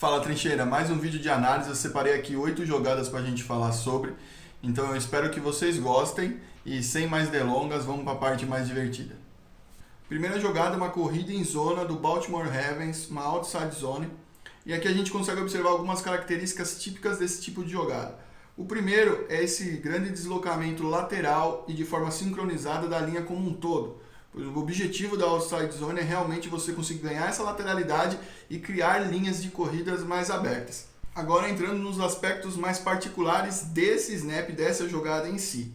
Fala Trincheira, mais um vídeo de análise. Eu separei aqui 8 jogadas para a gente falar sobre. Então eu espero que vocês gostem e sem mais delongas, vamos para a parte mais divertida. Primeira jogada é uma corrida em zona do Baltimore Ravens, uma outside zone. E aqui a gente consegue observar algumas características típicas desse tipo de jogada. O primeiro é esse grande deslocamento lateral e de forma sincronizada da linha como um todo. O objetivo da outside zone é realmente você conseguir ganhar essa lateralidade e criar linhas de corridas mais abertas. Agora entrando nos aspectos mais particulares desse snap, dessa jogada em si.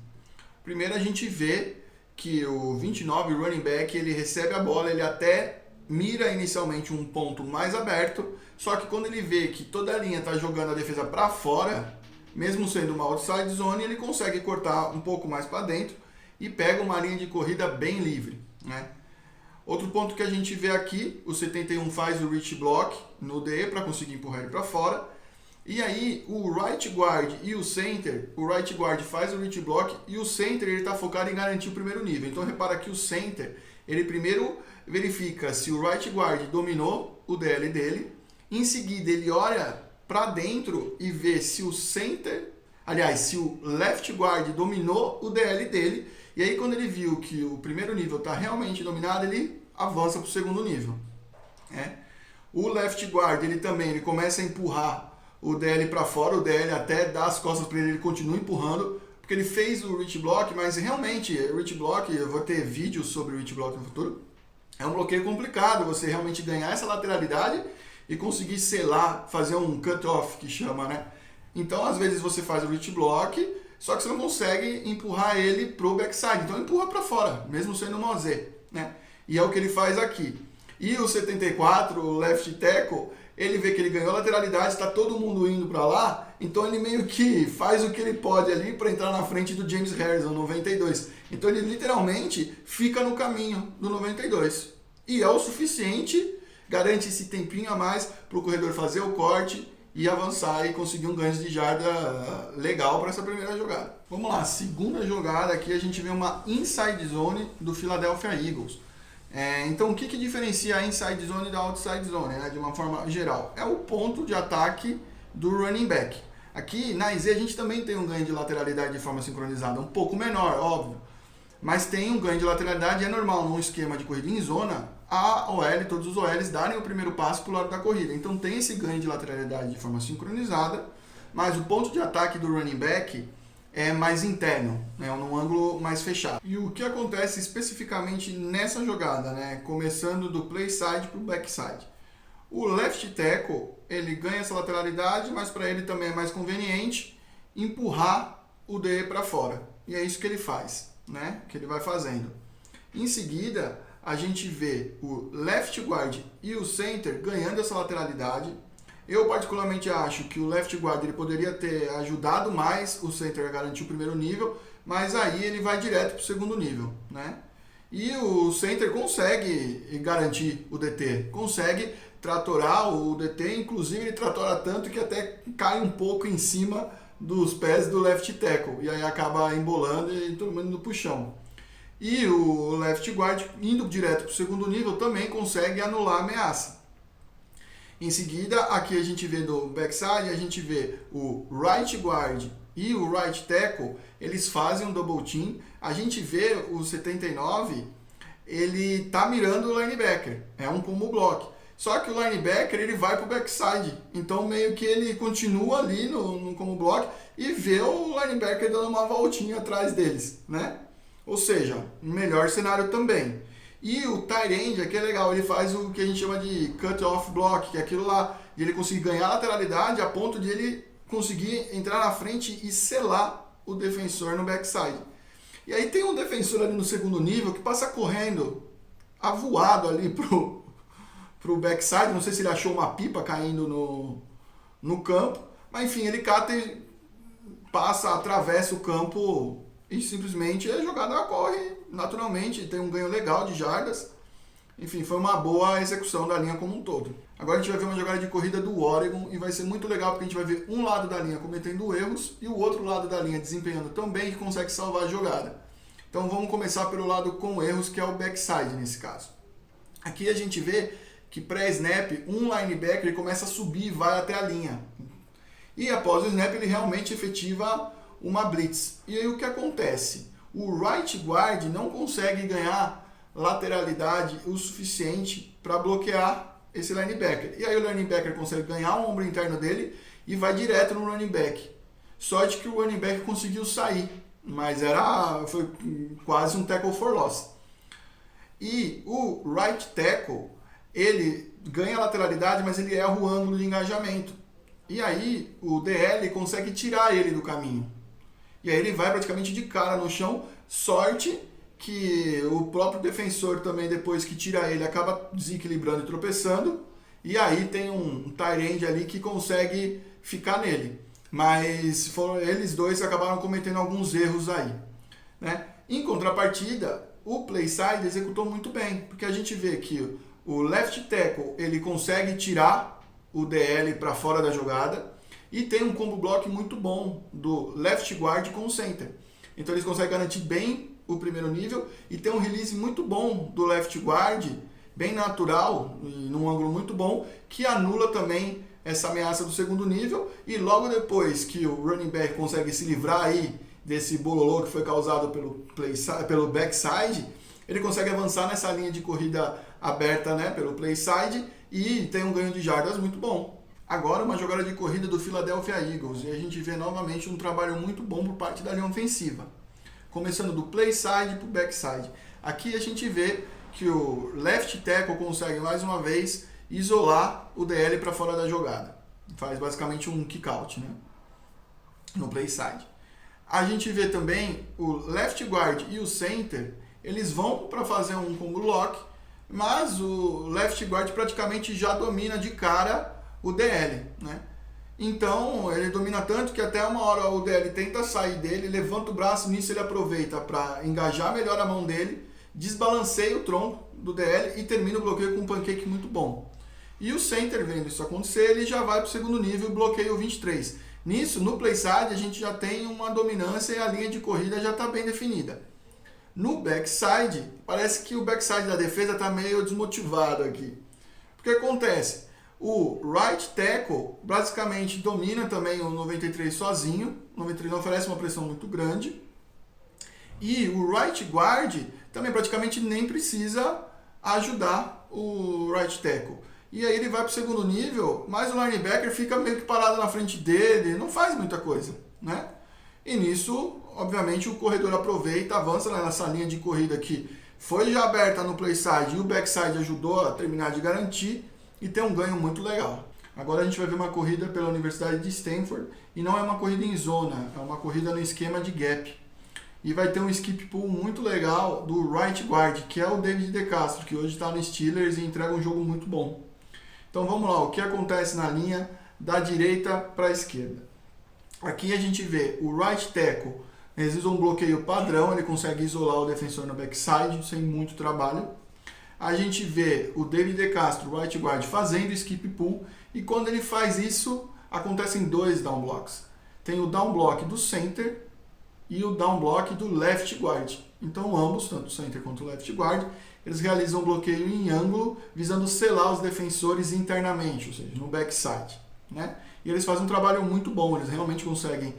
Primeiro a gente vê que o 29, o running back, ele recebe a bola, ele até mira inicialmente um ponto mais aberto, só que quando ele vê que toda a linha está jogando a defesa para fora, mesmo sendo uma outside zone, ele consegue cortar um pouco mais para dentro e pega uma linha de corrida bem livre, né? Outro ponto que a gente vê aqui, o 71 faz o reach block no DE para conseguir empurrar ele para fora. E aí o right guard e o center, o right guard faz o reach block e o center ele está focado em garantir o primeiro nível. Então repara que o center, ele primeiro verifica se o right guard dominou o DL dele, em seguida ele olha para dentro e vê se o center, aliás, se o left guard dominou o DL dele. E aí quando ele viu que o primeiro nível está realmente dominado, ele avança para o segundo nível. O left guard ele começa a empurrar o DL para fora, o DL até dá as costas para ele, ele continua empurrando, porque ele fez o reach block, mas realmente o reach block, eu vou ter vídeos sobre o reach block no futuro, é um bloqueio complicado, você realmente ganhar essa lateralidade e conseguir selar, fazer um cut-off que chama, né? Então às vezes você faz o reach block, só que você não consegue empurrar ele pro backside, então empurra para fora, mesmo sendo um OZ, né? E é o que ele faz aqui. E o 74, o left tackle, ele vê que ele ganhou a lateralidade, está todo mundo indo para lá, então ele meio que faz o que ele pode ali para entrar na frente do James Harrison, 92. Então ele literalmente fica no caminho do 92. E é o suficiente, garante esse tempinho a mais para o corredor fazer o corte e avançar e conseguir um ganho de jarda legal para essa primeira jogada. Vamos lá, segunda jogada aqui a gente vê uma inside zone do Philadelphia Eagles. Então o que diferencia a inside zone da outside zone, né, de uma forma geral? É o ponto de ataque do running back. Aqui na IZ a gente também tem um ganho de lateralidade de forma sincronizada, um pouco menor, óbvio, mas tem um ganho de lateralidade, é normal num esquema de corrida em zona, a OL, todos os OLs darem o primeiro passo para o lado da corrida. Então tem esse ganho de lateralidade de forma sincronizada, mas o ponto de ataque do running back é mais interno, né, num ângulo mais fechado. E o que acontece especificamente nessa jogada, né, começando do play side para o backside? O left tackle, ele ganha essa lateralidade, mas para ele também é mais conveniente empurrar o DE para fora. E é isso que ele faz, né, que ele vai fazendo. Em seguida, a gente vê o left guard e o center ganhando essa lateralidade. Eu particularmente acho que o left guard ele poderia ter ajudado mais o center a garantir o primeiro nível, mas aí ele vai direto para o segundo nível, né? E o center consegue garantir o DT, consegue tratorar o DT, inclusive ele tratora tanto que até cai um pouco em cima dos pés do left tackle, e aí acaba embolando e todo mundo indo para o chão. E o left guard, indo direto para o segundo nível, também consegue anular a ameaça. Em seguida, aqui a gente vê do backside, a gente vê o right guard e o right tackle, eles fazem um double team. A gente vê o 79, ele tá mirando o linebacker, é um combo block. Só que o linebacker, ele vai para o backside, então meio que ele continua ali no combo block e vê o linebacker dando uma voltinha atrás deles, né? Ou seja, melhor cenário também. E o tight end aqui é legal, ele faz o que a gente chama de cut-off block, que é aquilo lá, de ele conseguir ganhar a lateralidade a ponto de ele conseguir entrar na frente e selar o defensor no backside. E aí tem um defensor ali no segundo nível que passa correndo, avoado ali pro backside, não sei se ele achou uma pipa caindo no campo, mas enfim, ele cata e passa, atravessa o campo e simplesmente a jogada corre naturalmente, tem um ganho legal de jardas. Enfim, foi uma boa execução da linha como um todo. Agora a gente vai ver uma jogada de corrida do Oregon e vai ser muito legal porque a gente vai ver um lado da linha cometendo erros e o outro lado da linha desempenhando tão bem que consegue salvar a jogada. Então vamos começar pelo lado com erros, que é o backside nesse caso. Aqui a gente vê que pré-snap, um linebacker ele começa a subir e vai até a linha. E após o snap ele realmente efetiva uma blitz. E aí o que acontece? O right guard não consegue ganhar lateralidade o suficiente para bloquear esse linebacker. E aí o linebacker consegue ganhar o ombro interno dele e vai direto no running back. Sorte que o running back conseguiu sair, mas foi quase um tackle for loss. E o right tackle, ele ganha lateralidade, mas ele erra o ângulo de engajamento. E aí o DL consegue tirar ele do caminho. E aí ele vai praticamente de cara no chão. Sorte que o próprio defensor também, depois que tira ele, acaba desequilibrando e tropeçando. E aí tem um tight end ali que consegue ficar nele. Mas eles dois acabaram cometendo alguns erros aí, né? Em contrapartida, o play side executou muito bem, porque a gente vê que o left tackle ele consegue tirar o DL para fora da jogada e tem um combo block muito bom do left guard com o center. Então eles conseguem garantir bem o primeiro nível e tem um release muito bom do left guard, bem natural e num ângulo muito bom, que anula também essa ameaça do segundo nível. E logo depois que o running back consegue se livrar aí desse bololô que foi causado pelo backside, ele consegue avançar nessa linha de corrida aberta, né, pelo play side e tem um ganho de jardas muito bom. Agora uma jogada de corrida do Philadelphia Eagles e a gente vê novamente um trabalho muito bom por parte da linha ofensiva. Começando do play side para o backside. Aqui a gente vê que o left tackle consegue mais uma vez isolar o DL para fora da jogada. Faz basicamente um kick out, né, no play side. A gente vê também o left guard e o center, eles vão para fazer um combo lock, mas o left guard praticamente já domina de cara o DL, né? Então ele domina tanto que até uma hora o DL tenta sair dele, levanta o braço, nisso ele aproveita para engajar melhor a mão dele, desbalanceia o tronco do DL e termina o bloqueio com um pancake muito bom. E o center, vendo isso acontecer, ele já vai para o segundo nível, bloqueio 23. Nisso, no play side, a gente já tem uma dominância e a linha de corrida já está bem definida. No backside, parece que o backside da defesa está meio desmotivado aqui. O que acontece? O right tackle basicamente domina também o 93 sozinho. O 93 não oferece uma pressão muito grande. E o right guard também praticamente nem precisa ajudar o right tackle. E aí ele vai para o segundo nível, mas o linebacker fica meio que parado na frente dele, não faz muita coisa, né? E nisso, obviamente, o corredor aproveita, avança nessa linha de corrida que foi já aberta no play side e o backside ajudou a terminar de garantir e tem um ganho muito legal. Agora a gente vai ver uma corrida pela Universidade de Stanford e não é uma corrida em zona, é uma corrida no esquema de gap. E vai ter um skip pull muito legal do right guard, que é o David DeCastro, que hoje está no Steelers e entrega um jogo muito bom. Então vamos lá, o que acontece na linha da direita para a esquerda. Aqui a gente vê o right tackle, eles usam um bloqueio padrão, ele consegue isolar o defensor no backside sem muito trabalho. A gente vê o David DeCastro, right guard, fazendo skip pull e quando ele faz isso, acontecem dois down blocks. Tem o down block do center e o down block do left guard. Então ambos, tanto o center quanto o left guard, eles realizam um bloqueio em ângulo, visando selar os defensores internamente, ou seja, no backside, né? E eles fazem um trabalho muito bom, eles realmente conseguem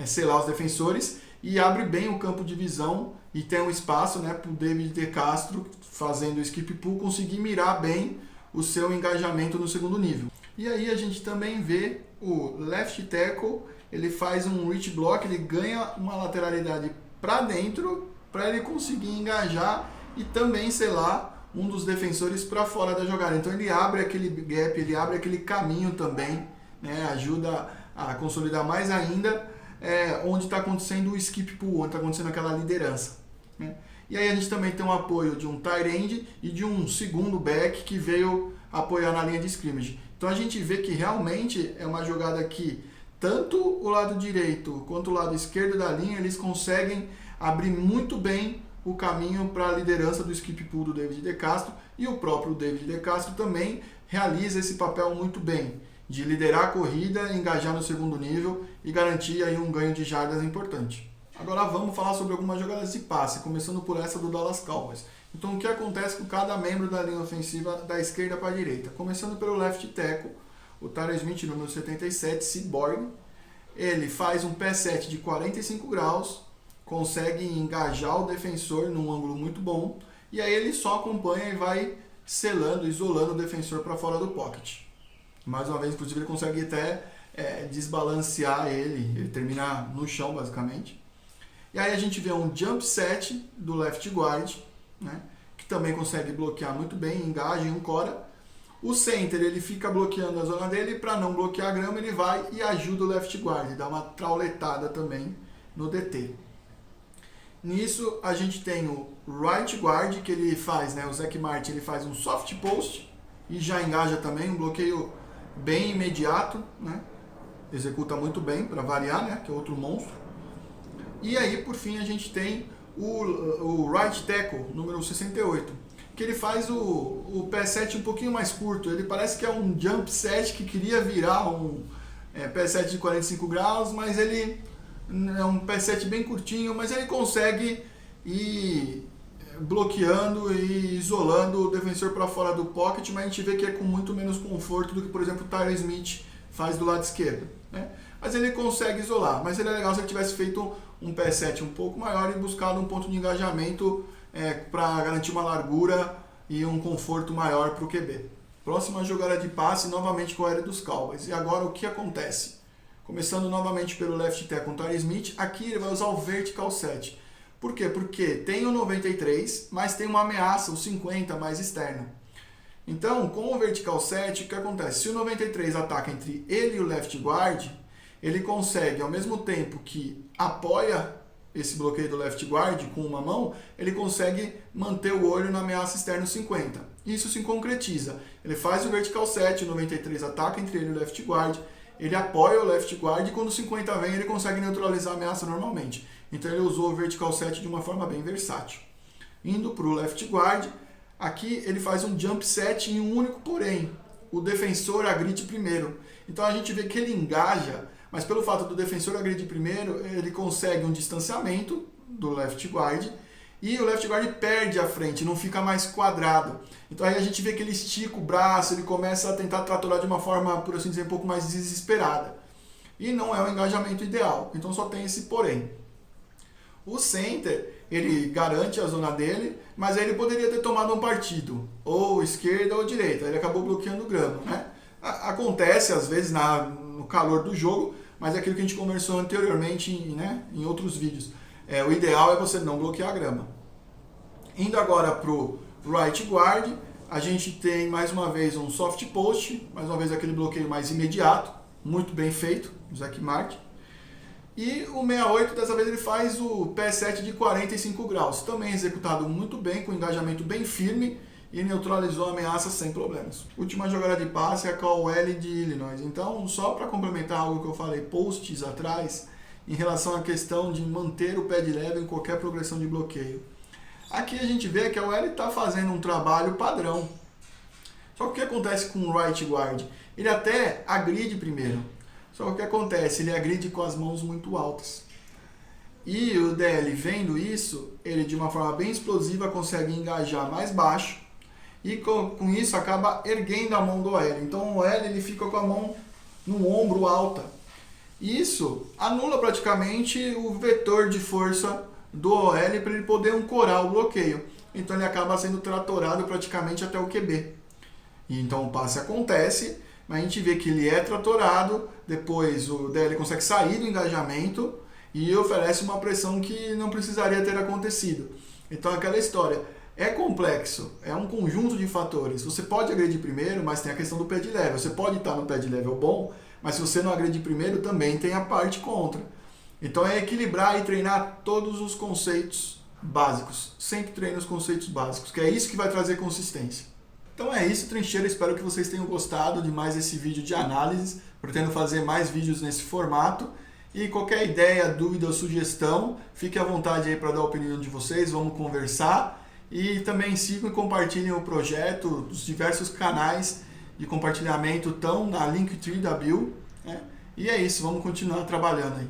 selar os defensores e abre bem o campo de visão e tem um espaço, né, para o David DeCastro, fazendo o skip pull, conseguir mirar bem o seu engajamento no segundo nível. E aí a gente também vê o left tackle, ele faz um reach block, ele ganha uma lateralidade para dentro, para ele conseguir engajar e também selar um dos defensores para fora da jogada. Então ele abre aquele gap, ele abre aquele caminho também, né? Ajuda a consolidar mais ainda onde está acontecendo o skip pull, onde está acontecendo aquela liderança, né? E aí a gente também tem um apoio de um tight end e de um segundo back que veio apoiar na linha de scrimmage. Então a gente vê que realmente é uma jogada que tanto o lado direito quanto o lado esquerdo da linha eles conseguem abrir muito bem o caminho para a liderança do skip pull do David DeCastro e o próprio David DeCastro também realiza esse papel muito bem, de liderar a corrida, engajar no segundo nível e garantir aí um ganho de jardas importante. Agora vamos falar sobre algumas jogadas de passe, começando por essa do Dallas Cowboys. Então o que acontece com cada membro da linha ofensiva da esquerda para a direita? Começando pelo left tackle, o Tyler Smith, número 77, Cyborg. Ele faz um pé 7 de 45 graus, consegue engajar o defensor num ângulo muito bom, e aí ele só acompanha e vai selando, isolando o defensor para fora do pocket. Mais uma vez, inclusive, ele consegue até desbalancear ele termina no chão, basicamente. E aí a gente vê um jump set do left guard, né, que também consegue bloquear muito bem, engaja e ancora. O center, ele fica bloqueando a zona dele, para não bloquear a grama, ele vai e ajuda o left guard, dá uma trauletada também no DT. Nisso, a gente tem o right guard, que ele faz, né, o Zach Martin, ele faz um soft post e já engaja também, um bloqueio bem imediato, né, executa muito bem, para variar, né, que é outro monstro. E aí, por fim, a gente tem o right tackle, número 68, que ele faz o pé 7 um pouquinho mais curto. Ele parece que é um jump set que queria virar um pé 7 de 45 graus, mas ele é um pé 7 bem curtinho, mas ele consegue ir bloqueando e isolando o defensor para fora do pocket, mas a gente vê que é com muito menos conforto do que, por exemplo, o Tyler Smith faz do lado esquerdo, né? Mas ele consegue isolar, mas seria legal se ele tivesse feito um pé 7 um pouco maior e buscado um ponto de engajamento para garantir uma largura e um conforto maior para o QB. Próxima jogada de passe, novamente com o L dos Cowboys. E agora o que acontece? Começando novamente pelo left tackle com o Tyler Smith, aqui ele vai usar o vertical set. Por quê? Porque tem o 93, mas tem uma ameaça, o 50 mais externo. Então, com o vertical set, o que acontece? Se o 93 ataca entre ele e o left guard, ele consegue, ao mesmo tempo que apoia esse bloqueio do left guard com uma mão, ele consegue manter o olho na ameaça externa 50. Isso se concretiza. Ele faz o vertical set, o 93 ataca entre ele e o left guard, ele apoia o left guard e quando o 50 vem, ele consegue neutralizar a ameaça normalmente. Então ele usou o vertical set de uma forma bem versátil. Indo para o left guard, aqui ele faz um jump set em um único porém. O defensor agride primeiro. Então a gente vê que ele engaja, mas pelo fato do defensor agredir primeiro, ele consegue um distanciamento do left guard e o left guard perde a frente, não fica mais quadrado. Então aí a gente vê que ele estica o braço, ele começa a tentar tratorar de uma forma, por assim dizer, um pouco mais desesperada. E não é o engajamento ideal, então só tem esse porém. O center, ele garante a zona dele, mas aí ele poderia ter tomado um partido, ou esquerda ou direita, ele acabou bloqueando o grama, né? Acontece às vezes no calor do jogo, mas é aquilo que a gente conversou anteriormente, né, em outros vídeos. O ideal é você não bloquear a grama. Indo agora para o right guard, a gente tem mais uma vez um soft post, mais uma vez aquele bloqueio mais imediato, muito bem feito, o Zach Martin. E o 68, dessa vez ele faz o pé 7 de 45 graus, também executado muito bem, com engajamento bem firme, e neutralizou a ameaça sem problemas. Última jogada de passe é a Call L de Illinois. Então, só para complementar algo que eu falei posts atrás, em relação à questão de manter o pad level em qualquer progressão de bloqueio. Aqui a gente vê que a OL está fazendo um trabalho padrão. Só que o que acontece com o right guard? Ele até agride primeiro. Só que o que acontece? Ele agride com as mãos muito altas. E o DL, vendo isso, ele de uma forma bem explosiva consegue engajar mais baixo. E com isso acaba erguendo a mão do OL. Então o OL ele fica com a mão no ombro alta. Isso anula praticamente o vetor de força do OL para ele poder ancorar o bloqueio. Então ele acaba sendo tratorado praticamente até o QB. E então o passe acontece, mas a gente vê que ele é tratorado, depois o DL consegue sair do engajamento e oferece uma pressão que não precisaria ter acontecido. Então aquela história é complexo, é um conjunto de fatores. Você pode agredir primeiro, mas tem a questão do pad level. Você pode estar no pad level bom, mas se você não agredir primeiro, também tem a parte contra. Então é equilibrar e treinar todos os conceitos básicos. Sempre treine os conceitos básicos, que é isso que vai trazer consistência. Então é isso, trincheira. Espero que vocês tenham gostado de mais esse vídeo de análise. Pretendo fazer mais vídeos nesse formato. E qualquer ideia, dúvida ou sugestão, fique à vontade aí para dar a opinião de vocês. Vamos conversar. E também sigam e compartilhem o projeto, os diversos canais de compartilhamento estão na Linktree da Bill, né? E é isso, vamos continuar trabalhando aí.